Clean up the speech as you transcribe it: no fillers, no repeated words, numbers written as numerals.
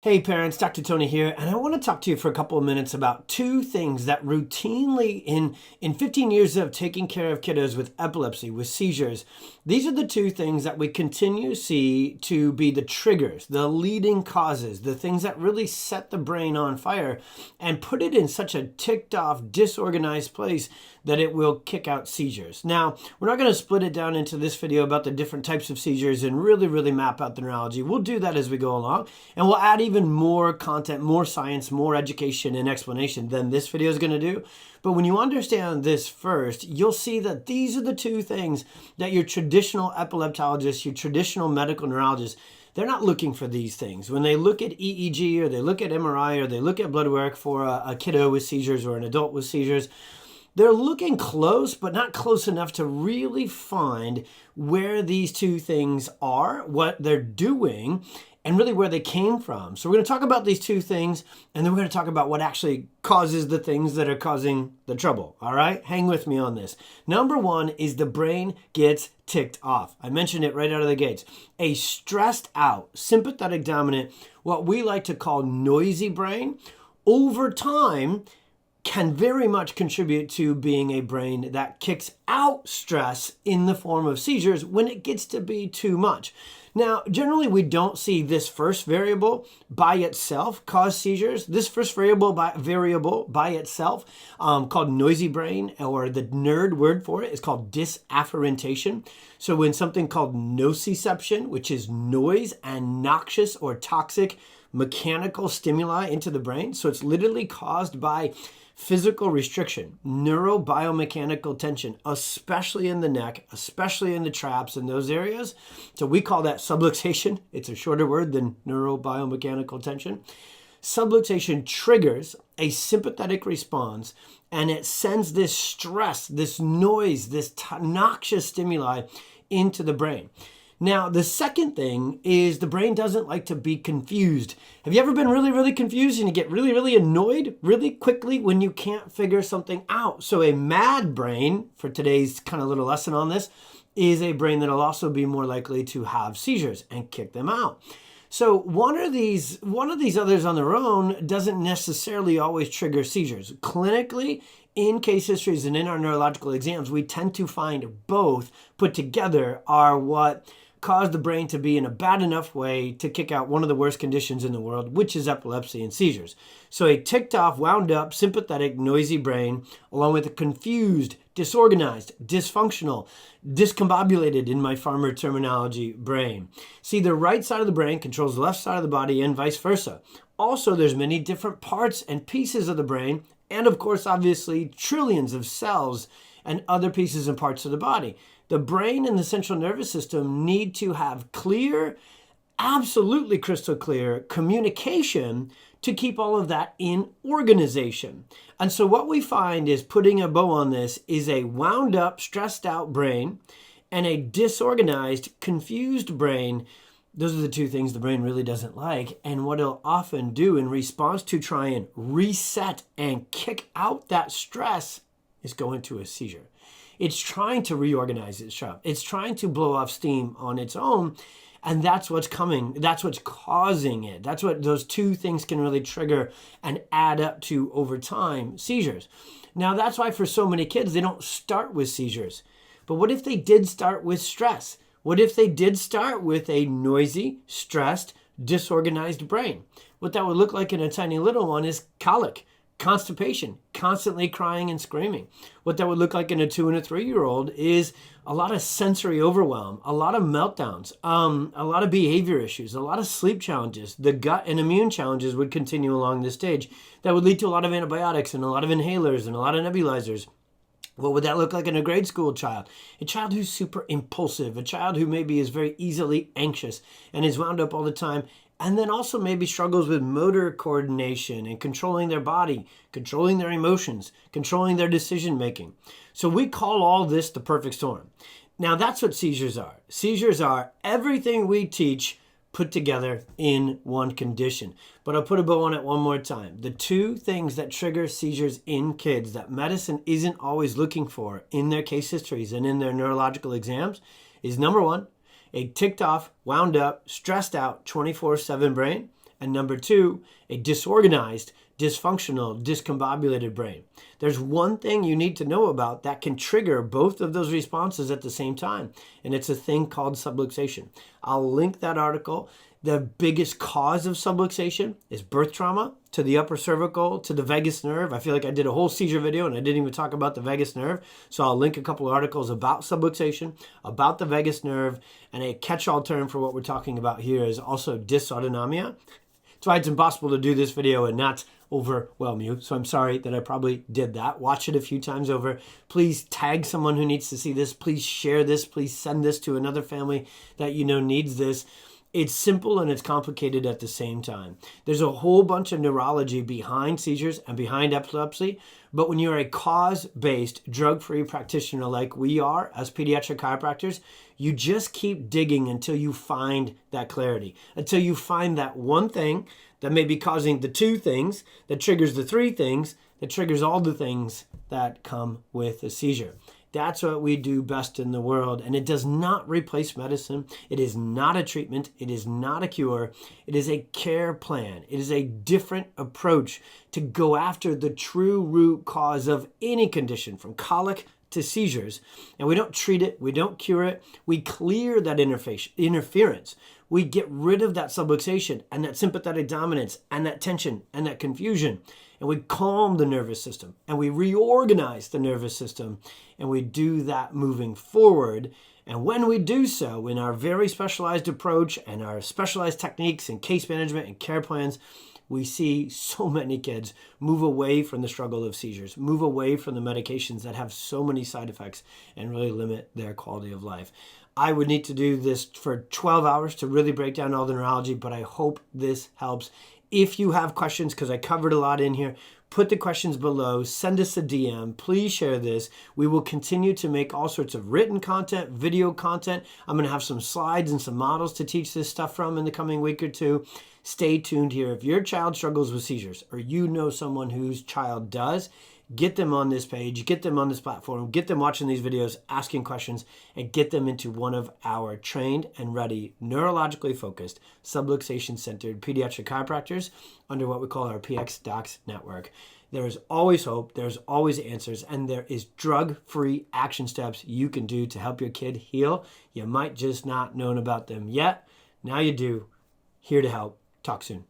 Hey parents, Dr. Tony here, and I want to talk to you for a couple of minutes about two things that routinely in 15 years of taking care of kiddos with epilepsy, with seizures, these are the two things that we continue to see to be the triggers, the leading causes, the things that really set the brain on fire and put it in such a ticked off, disorganized place that it will kick out seizures. Now, we're not going to split it down into this video about the different types of seizures and really map out the neurology. We'll do that as we go along, and we'll add even more content, more science, more education and explanation than this video is going to do. But when you understand this first, you'll see that these are the two things that your traditional epileptologist, your traditional medical neurologist, they're not looking for these things. When they look at EEG or they look at MRI or they look at blood work for a kiddo with seizures or an adult with seizures, they're looking close, but not close enough to really find where these two things are, what they're doing, and really where they came from. So we're going to talk about these two things, and then we're going to talk about what actually causes the things that are causing the trouble. All right? Hang with me on this. Number one is the brain gets ticked off. I mentioned it right out of the gates. A stressed out, sympathetic dominant, what we like to call noisy brain, over time can very much contribute to being a brain that kicks out stress in the form of seizures when it gets to be too much. Now, generally, we don't see this first variable by itself cause seizures. This first variable by itself, called noisy brain, or the nerd word for it is called disafferentation. So when something called nociception, which is noise and noxious or toxic mechanical stimuli into the brain, so it's literally caused by physical restriction, neurobiomechanical tension, especially in the neck, especially in the traps in those areas. So we call that subluxation. It's a shorter word than neurobiomechanical tension. Subluxation triggers a sympathetic response, and it sends this stress, this noise, this noxious stimuli into the brain. Now, the second thing is the brain doesn't like to be confused. Have you ever been really confused and you get really annoyed really quickly when you can't figure something out? So a mad brain, for today's kind of little lesson on this, is a brain that'll also be more likely to have seizures and kick them out. So one of these others on their own doesn't necessarily always trigger seizures. Clinically, in case histories and in our neurological exams, we tend to find both put together are what cause the brain to be in a bad enough way to kick out one of the worst conditions in the world, which is epilepsy and seizures. So a ticked off, wound up, sympathetic, noisy brain, along with a confused, disorganized, dysfunctional, discombobulated, in my farmer terminology, brain. See, the right side of the brain controls the left side of the body and vice versa. Also, there's many different parts and pieces of the brain, and of course, obviously, trillions of cells and other pieces and parts of the body. The brain and the central nervous system need to have clear, absolutely crystal clear communication to keep all of that in organization. And so what we find is, putting a bow on this, is a wound up, stressed out brain and a disorganized, confused brain. Those are the two things the brain really doesn't like. And what it'll often do in response to try and reset and kick out that stress is go into a seizure. It's trying to reorganize itself. It's trying to blow off steam on its own. And that's what's coming. That's what's causing it. That's what those two things can really trigger and add up to, over time, seizures. Now, that's why for so many kids, they don't start with seizures. But what if they did start with stress? What if they did start with a noisy, stressed, disorganized brain? What that would look like in a tiny little one is colic, constipation, constantly crying and screaming. What that would look like in a 2 and a 3-year-old is a lot of sensory overwhelm, a lot of meltdowns, a lot of behavior issues, a lot of sleep challenges. The gut and immune challenges would continue along this stage. That would lead to a lot of antibiotics and a lot of inhalers and a lot of nebulizers. What would that look like in a grade school child? A child who's super impulsive, a child who maybe is very easily anxious and is wound up all the time, and then also maybe struggles with motor coordination and controlling their body, controlling their emotions, controlling their decision making. So we call all this the perfect storm. Now that's what seizures are. Seizures are everything we teach put together in one condition. But I'll put a bow on it one more time. The two things that trigger seizures in kids that medicine isn't always looking for in their case histories and in their neurological exams is, number one, a ticked off, wound up, stressed out 24/7 brain, And number two, a disorganized, dysfunctional, discombobulated brain. There's one thing you need to know about that can trigger both of those responses at the same time, and it's a thing called subluxation. I'll link that article. The biggest cause of subluxation is birth trauma to the upper cervical, to the vagus nerve. I feel like I did a whole seizure video and I didn't even talk about the vagus nerve. So I'll link a couple of articles about subluxation, about the vagus nerve, and a catch-all term for what we're talking about here is also dysautonomia. That's why it's impossible to do this video and not overwhelm you. So I'm sorry that I probably did that. Watch it a few times over. Please tag someone who needs to see this. Please share this. Please send this to another family that you know needs this. It's simple and it's complicated at the same time. There's a whole bunch of neurology behind seizures and behind epilepsy, but when you're a cause-based, drug-free practitioner like we are as pediatric chiropractors, you just keep digging until you find that clarity, until you find that one thing that may be causing the two things, that triggers the three things, that triggers all the things that come with a seizure. That's what we do best in the world. And it does not replace medicine. It is not a treatment. It is not a cure. It is a care plan. It is a different approach to go after the true root cause of any condition, from colic to seizures. And we don't treat it. We don't cure it. We clear that interference. We get rid of that subluxation and that sympathetic dominance and that tension and that confusion. And we calm the nervous system and we reorganize the nervous system, and we do that moving forward. And when we do so in our very specialized approach and our specialized techniques and case management and care plans, we see so many kids move away from the struggle of seizures, move away from the medications that have so many side effects and really limit their quality of life. I would need to do this for 12 hours to really break down all the neurology, but I hope this helps. If you have questions, because I covered a lot in here, put the questions below, send us a DM, please share this. We will continue to make all sorts of written content, video content. I'm going to have some slides and some models to teach this stuff from in the coming week or two. Stay tuned here. If your child struggles with seizures, or you know someone whose child does, get them on this page, get them on this platform, get them watching these videos, asking questions, and get them into one of our trained and ready, neurologically focused, subluxation-centered pediatric chiropractors under what we call our PX Docs network. There is always hope, there's always answers, and there is drug-free action steps you can do to help your kid heal. You might just not known about them yet. Now you do. Here to help. Talk soon.